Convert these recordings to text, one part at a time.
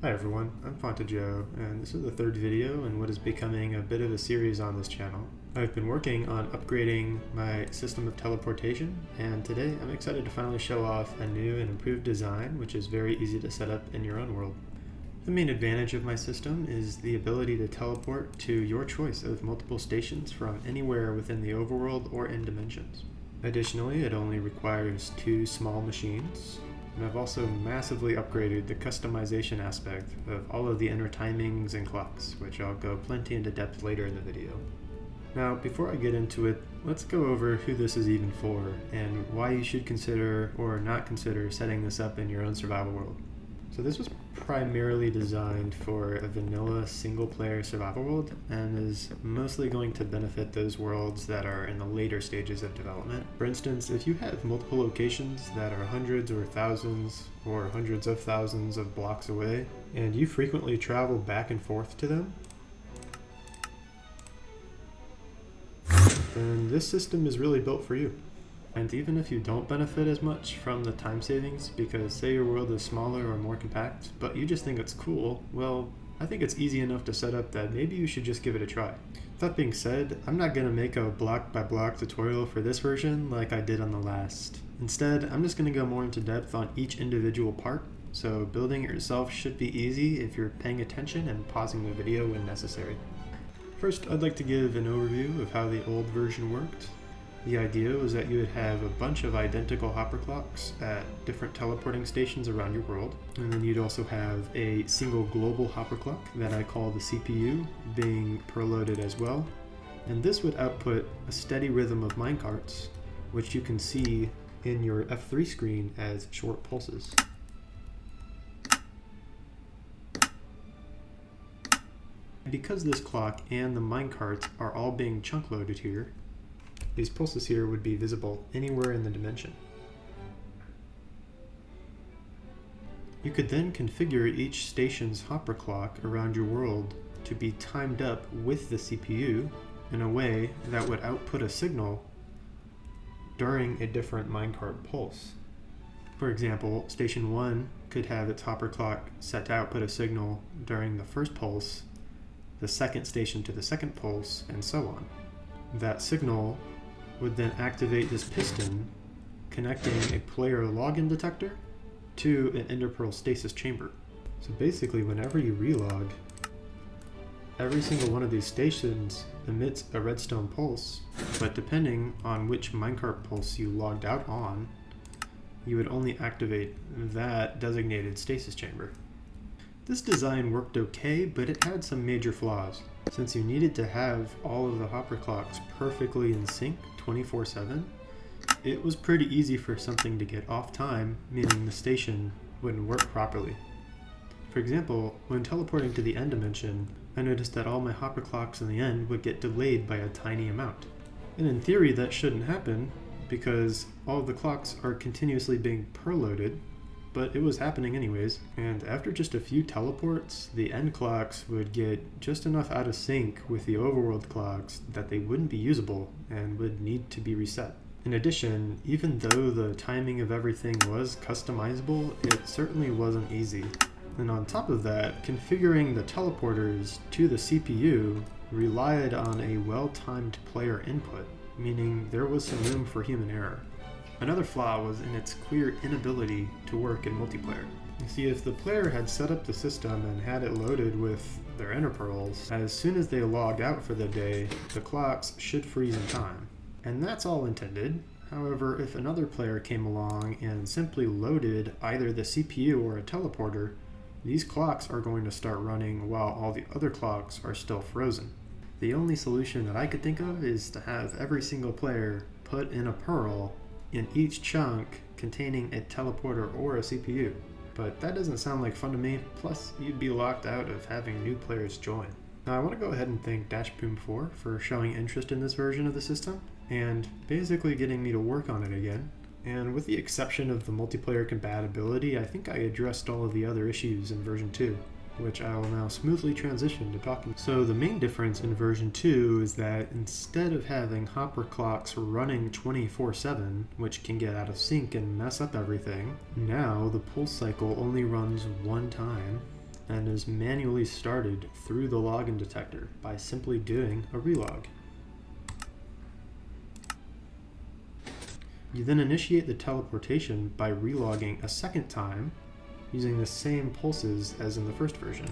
Hi everyone, I'm Joe, and this is the third video in what is becoming a bit of a series on this channel. I've been working on upgrading my system of teleportation, and today I'm excited to finally show off a new and improved design which is very easy to set up in your own world. The main advantage of my system is the ability to teleport to your choice of multiple stations from anywhere within the overworld or in dimensions. Additionally, it only requires 2 small machines, and I've also massively upgraded the customization aspect of all of the inner timings and clocks, which I'll go plenty into depth later in the video. Now, before I get into it, let's go over who this is even for, and why you should consider or not consider setting this up in your own survival world. So this was primarily designed for a vanilla single-player survival world, and is mostly going to benefit those worlds that are in the later stages of development. For instance, if you have multiple locations that are hundreds or thousands or hundreds of thousands of blocks away, and you frequently travel back and forth to them, then this system is really built for you. And even if you don't benefit as much from the time savings, because say your world is smaller or more compact, but you just think it's cool, well, I think it's easy enough to set up that maybe you should just give it a try. That being said, I'm not going to make a block by block tutorial for this version like I did on the last. Instead, I'm just going to go more into depth on each individual part, so building it yourself should be easy if you're paying attention and pausing the video when necessary. First, I'd like to give an overview of how the old version worked. The idea was that you would have a bunch of identical hopper clocks at different teleporting stations around your world, and then you'd also have a single global hopper clock that I call the CPU being preloaded as well, and this would output a steady rhythm of minecarts, which you can see in your F3 screen as short pulses. Because this clock and the minecarts are all being chunk loaded here, these pulses here would be visible anywhere in the dimension. You could then configure each station's hopper clock around your world to be timed up with the CPU in a way that would output a signal during a different minecart pulse. For example, Station 1 could have its hopper clock set to output a signal during the first pulse, the second station to the second pulse, and so on. That signal would then activate this piston connecting a player login detector to an interpearl stasis chamber. So basically, whenever you relog, every single one of these stations emits a redstone pulse, but depending on which minecart pulse you logged out on, you would only activate that designated stasis chamber. This design worked okay, but it had some major flaws. Since you needed to have all of the hopper clocks perfectly in sync 24/7, it was pretty easy for something to get off time, meaning the station wouldn't work properly. For example, when teleporting to the end dimension, I noticed that all my hopper clocks in the end would get delayed by a tiny amount. And in theory that shouldn't happen, because all of the clocks are continuously being preloaded, but it was happening anyways, and after just a few teleports, the end clocks would get just enough out of sync with the overworld clocks that they wouldn't be usable and would need to be reset. In addition, even though the timing of everything was customizable, it certainly wasn't easy. And on top of that, configuring the teleporters to the CPU relied on a well-timed player input, meaning there was some room for human error. Another flaw was in its clear inability to work in multiplayer. You see, if the player had set up the system and had it loaded with their interpearls, as soon as they logged out for the day, the clocks should freeze in time. And that's all intended. However, if another player came along and simply loaded either the CPU or a teleporter, these clocks are going to start running while all the other clocks are still frozen. The only solution that I could think of is to have every single player put in a pearl in each chunk containing a teleporter or a CPU. But that doesn't sound like fun to me, plus you'd be locked out of having new players join. Now I want to go ahead and thank Dashboom4 for showing interest in this version of the system, and basically getting me to work on it again. And with the exception of the multiplayer compatibility, I think I addressed all of the other issues in version 2. which I will now smoothly transition to talking. So the main difference in version 2 is that instead of having hopper clocks running 24/7, which can get out of sync and mess up everything, now the pulse cycle only runs one time, and is manually started through the login detector by simply doing a relog. You then initiate the teleportation by relogging a second time using the same pulses as in the first version.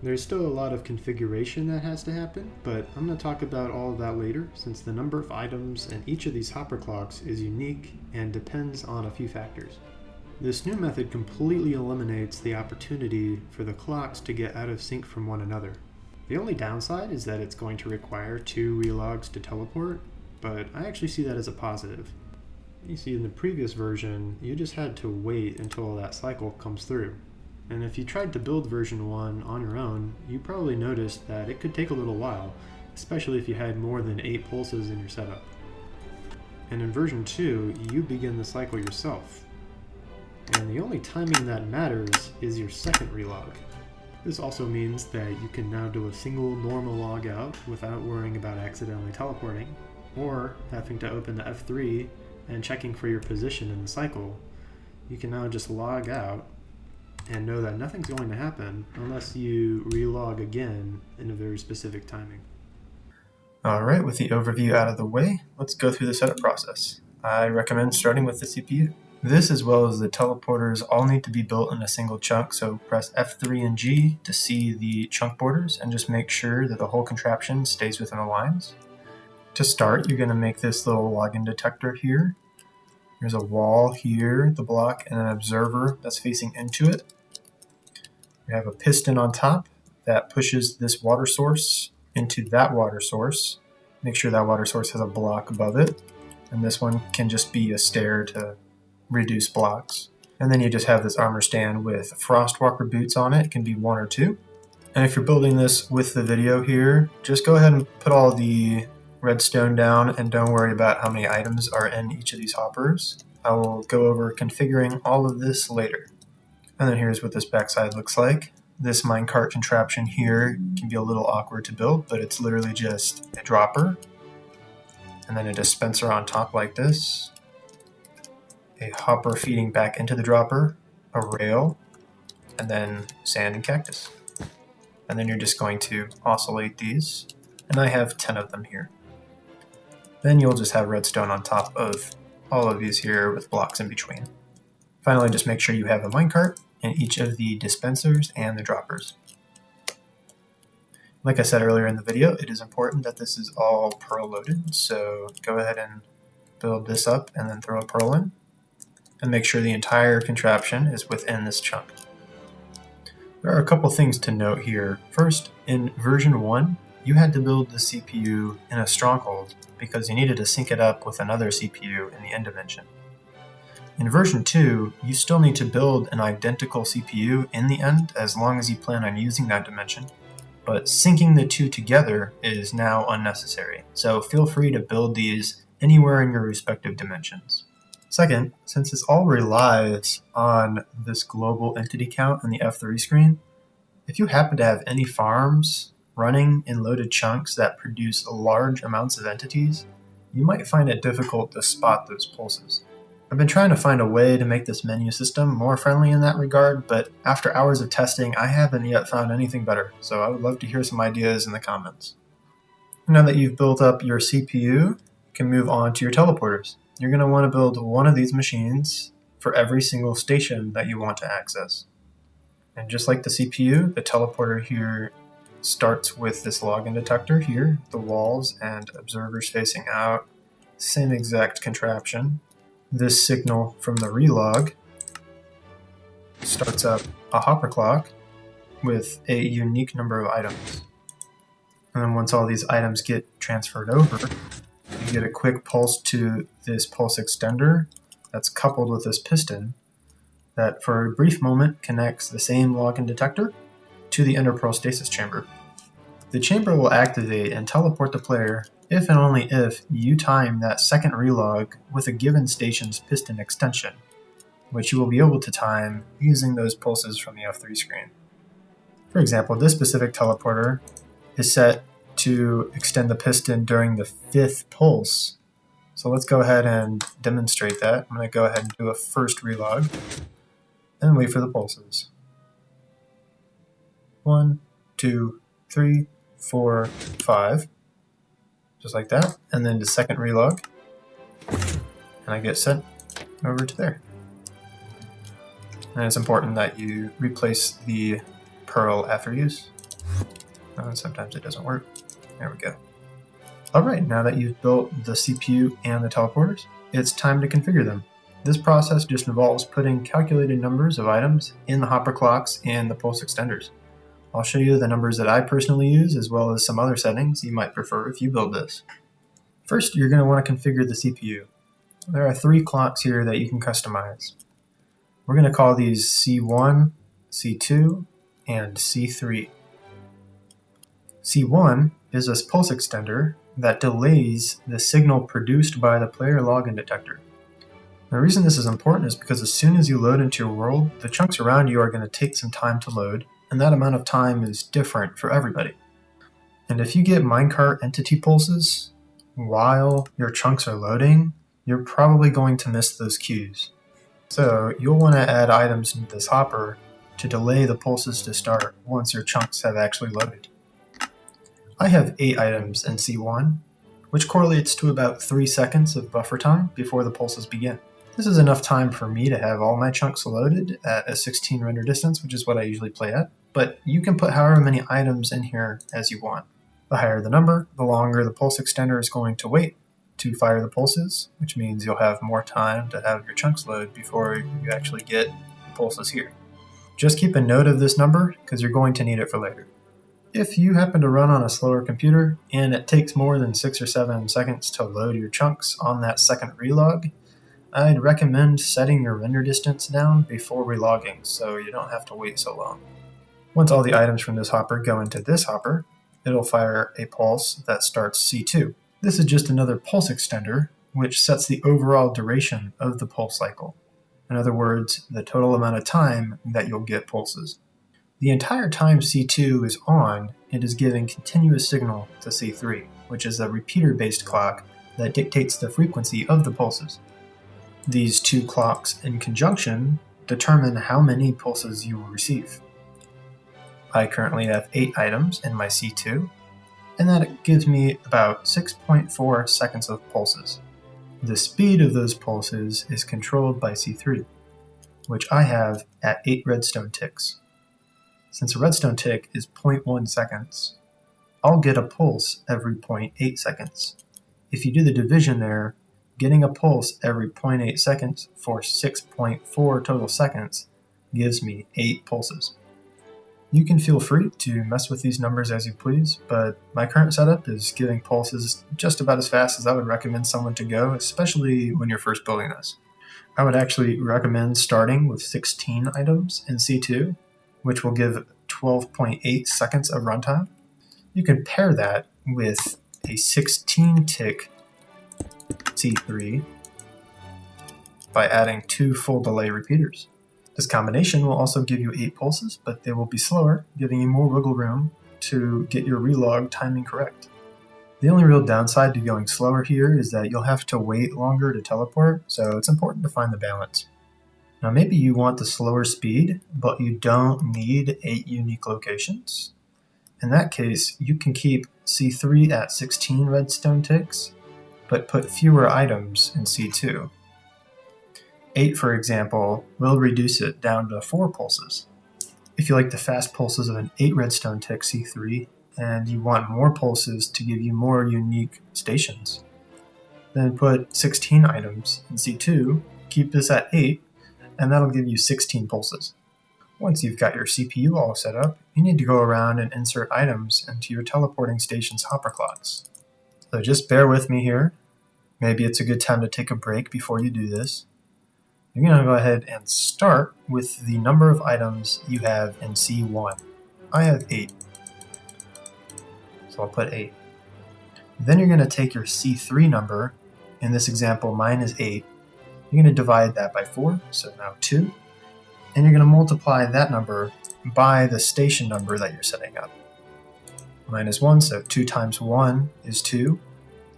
There's still a lot of configuration that has to happen, but I'm going to talk about all of that later since the number of items in each of these hopper clocks is unique and depends on a few factors. This new method completely eliminates the opportunity for the clocks to get out of sync from one another. The only downside is that it's going to require 2 relogs to teleport, but I actually see that as a positive. You see, in the previous version, you just had to wait until that cycle comes through. And if you tried to build version 1 on your own, you probably noticed that it could take a little while, especially if you had more than 8 pulses in your setup. And in version 2, you begin the cycle yourself. And the only timing that matters is your second relog. This also means that you can now do a single normal log out without worrying about accidentally teleporting, or having to open the F3 and checking for your position in the cycle. You can now just log out and know that nothing's going to happen unless you relog again in a very specific timing. Alright, with the overview out of the way, let's go through the setup process. I recommend starting with the CPU. This, as well as the teleporters, all need to be built in a single chunk, so press F3 and G to see the chunk borders and just make sure that the whole contraption stays within the lines. To start, you're going to make this little login detector here. There's a wall here, the block, and an observer that's facing into it. We have a piston on top that pushes this water source into that water source. Make sure that water source has a block above it. And this one can just be a stair to reduce blocks. And then you just have this armor stand with Frostwalker boots on it. It can be 1 or 2. And if you're building this with the video here, just go ahead and put all the redstone down and don't worry about how many items are in each of these hoppers. I will go over configuring all of this later. And then here's what this backside looks like. This minecart contraption here can be a little awkward to build, but it's literally just a dropper, and then a dispenser on top like this, a hopper feeding back into the dropper, a rail, and then sand and cactus. And then you're just going to oscillate these, and I have 10 of them here. Then you'll just have redstone on top of all of these here with blocks in between. Finally, just make sure you have a minecart in each of the dispensers and the droppers. Like I said earlier in the video, it is important that this is all pearl loaded, so go ahead and build this up and then throw a pearl in, and make sure the entire contraption is within this chunk. There are a couple things to note here. First, in version 1, you had to build the CPU in a stronghold because you needed to sync it up with another CPU in the end dimension. In version 2, you still need to build an identical CPU in the end as long as you plan on using that dimension, but syncing the two together is now unnecessary, so feel free to build these anywhere in your respective dimensions. Second, since this all relies on this global entity count in the F3 screen, if you happen to have any farms running in loaded chunks that produce large amounts of entities, you might find it difficult to spot those pulses. I've been trying to find a way to make this menu system more friendly in that regard, but after hours of testing, I haven't yet found anything better, so I would love to hear some ideas in the comments. Now that you've built up your CPU, you can move on to your teleporters. You're going to want to build one of these machines for every single station that you want to access. And just like the CPU, the teleporter here starts with this login detector here, the walls and observers facing out, same exact contraption. This signal from the relog starts up a hopper clock with a unique number of items. And then once all these items get transferred over, you get a quick pulse to this pulse extender that's coupled with this piston that for a brief moment connects the same login detector to the interpearl stasis chamber. The chamber will activate and teleport the player if and only if you time that second relog with a given station's piston extension, which you will be able to time using those pulses from the F3 screen. For example, this specific teleporter is set to extend the piston during the 5th pulse So let's go ahead and demonstrate that. I'm going to go ahead and do a first relog and wait for the pulses. 1, 2, 3, 4, 5. Just like that. And then the second relog. And I get sent over to there. And it's important that you replace the pearl after use. Sometimes it doesn't work. There we go. Alright, now that you've built the CPU and the teleporters, it's time to configure them. This process just involves putting calculated numbers of items in the hopper clocks and the pulse extenders. I'll show you the numbers that I personally use, as well as some other settings you might prefer if you build this. First, you're going to want to configure the CPU. There are 3 clocks here that you can customize. We're going to call these C1, C2, and C3. C1 is a pulse extender that delays the signal produced by the player login detector. The reason this is important is because as soon as you load into your world, the chunks around you are going to take some time to load, and that amount of time is different for everybody. And if you get minecart entity pulses while your chunks are loading, you're probably going to miss those queues. So you'll want to add items into this hopper to delay the pulses to start once your chunks have actually loaded. I have 8 items in C1, which correlates to about 3 seconds of buffer time before the pulses begin. This is enough time for me to have all my chunks loaded at a 16 render distance, which is what I usually play at, but you can put however many items in here as you want. The higher the number, the longer the pulse extender is going to wait to fire the pulses, which means you'll have more time to have your chunks load before you actually get the pulses here. Just keep a note of this number because you're going to need it for later. If you happen to run on a slower computer and it takes more than 6 or 7 seconds to load your chunks on that second relog, I'd recommend setting your render distance down before relogging so you don't have to wait so long. Once all the items from this hopper go into this hopper, it'll fire a pulse that starts C2. This is just another pulse extender, which sets the overall duration of the pulse cycle. In other words, the total amount of time that you'll get pulses. The entire time C2 is on, it is giving continuous signal to C3, which is a repeater-based clock that dictates the frequency of the pulses. These 2 clocks in conjunction determine how many pulses you will receive. I currently have 8 items in my C2, and that gives me about 6.4 seconds of pulses. The speed of those pulses is controlled by C3, which I have at 8 redstone ticks. Since a redstone tick is 0.1 seconds, I'll get a pulse every 0.8 seconds. If you do the division there, getting a pulse every 0.8 seconds for 6.4 total seconds gives me 8 pulses. You can feel free to mess with these numbers as you please, but my current setup is giving pulses just about as fast as I would recommend someone to go, especially when you're first building this. I would actually recommend starting with 16 items in C2, which will give 12.8 seconds of runtime. You can pair that with a 16-tick C3 by adding 2 full delay repeaters. This combination will also give you 8 pulses, but they will be slower, giving you more wiggle room to get your relog timing correct. The only real downside to going slower here is that you'll have to wait longer to teleport, so it's important to find the balance. Now maybe you want the slower speed, but you don't need 8 unique locations. In that case, you can keep C3 at 16 redstone ticks, but put fewer items in C2. 8, for example, will reduce it down to 4 pulses. If you like the fast pulses of an 8 redstone tick C3, and you want more pulses to give you more unique stations, then put 16 items in C2, keep this at 8, and that'll give you 16 pulses. Once you've got your CPU all set up, you need to go around and insert items into your teleporting station's hopper clocks. So just bear with me here. Maybe it's a good time to take a break before you do this. You're going to go ahead and start with the number of items you have in C1. I have 8. So I'll put 8. Then you're going to take your C3 number. In this example, mine is 8. You're going to divide that by 4, so now 2. And you're going to multiply that number by the station number that you're setting up. Mine is 1, so 2 times 1 is 2.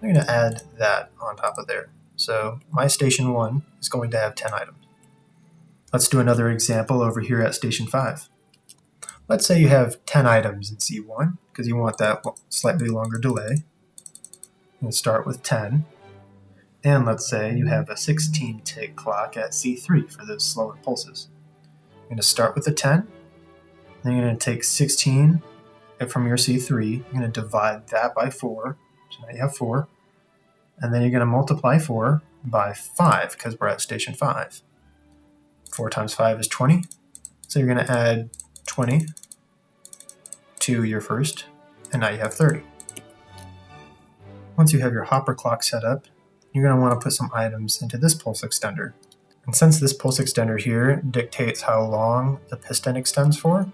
I'm going to add that on top of there. So my station 1 is going to have 10 items. Let's do another example over here at station 5. Let's say you have 10 items in C1 because you want that slightly longer delay. We'll start with 10. And let's say you have a 16 tick clock at C3 for those slower pulses. You're going to start with a 10. Then you're going to take 16 from your C3. You're going to divide that by 4. So now you have 4. And then you're going to multiply 4 by 5 because we're at station 5. 4 times 5 is 20. So you're going to add 20 to your first, and now you have 30. Once you have your hopper clock set up, you're going to want to put some items into this pulse extender. And since this pulse extender here dictates how long the piston extends for,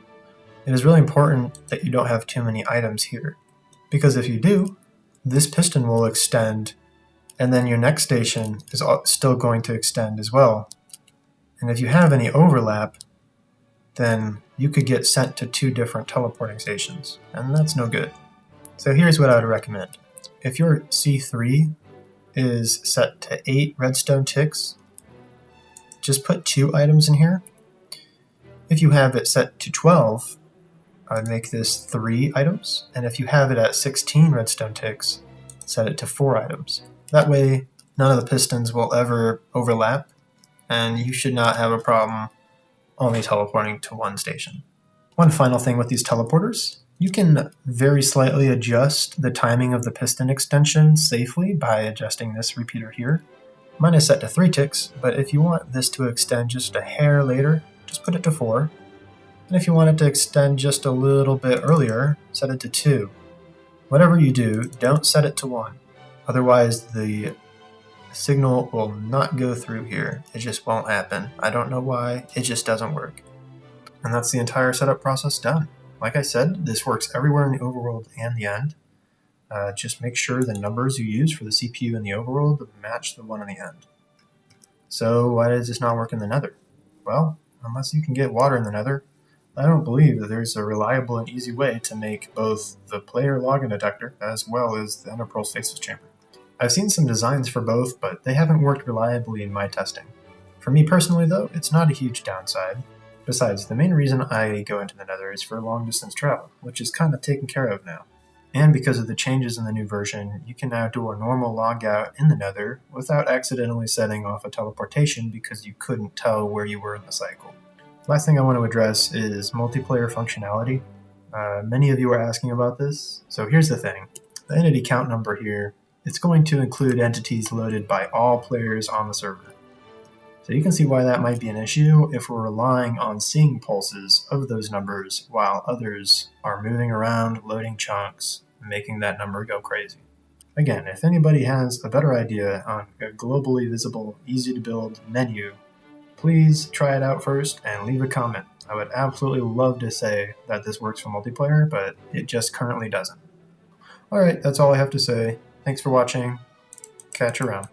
it is really important that you don't have too many items here. Because if you do, this piston will extend, and then your next station is still going to extend as well. And if you have any overlap, then you could get sent to 2 different teleporting stations, and that's no good. So here's what I would recommend. If your C3 is set to 8 redstone ticks, just put 2 items in here. If you have it set to 12, I would make this 3 items, and if you have it at 16 redstone ticks, set it to 4 items. That way, none of the pistons will ever overlap, and you should not have a problem only teleporting to 1 station. One final thing with these teleporters, you can very slightly adjust the timing of the piston extension safely by adjusting this repeater here. Mine is set to 3 ticks, but if you want this to extend just a hair later, just put it to 4. And if you want it to extend just a little bit earlier, set it to 2. Whatever you do, don't set it to 1. Otherwise, the signal will not go through here. It just won't happen. I don't know why, it just doesn't work. And that's the entire setup process done. Like I said, this works everywhere in the overworld and the end. Just make sure the numbers you use for the CPU in the overworld match the one in the end. So why does this not work in the nether? Well, unless you can get water in the nether, I don't believe that there's a reliable and easy way to make both the player login detector as well as the Enderpearl stasis chamber. I've seen some designs for both, but they haven't worked reliably in my testing. For me personally though, it's not a huge downside. Besides, the main reason I go into the nether is for long distance travel, which is kind of taken care of now. And because of the changes in the new version, you can now do a normal logout in the nether without accidentally setting off a teleportation because you couldn't tell where you were in the cycle. Last thing I want to address is multiplayer functionality. Many of you are asking about this, so here's the thing. The entity count number here, it's going to include entities loaded by all players on the server. So you can see why that might be an issue if we're relying on seeing pulses of those numbers while others are moving around, loading chunks, and making that number go crazy. Again, if anybody has a better idea on a globally visible, easy to build menu, please try it out first and leave a comment. I would absolutely love to say that this works for multiplayer, but it just currently doesn't. Alright, that's all I have to say. Thanks for watching. Catch you around.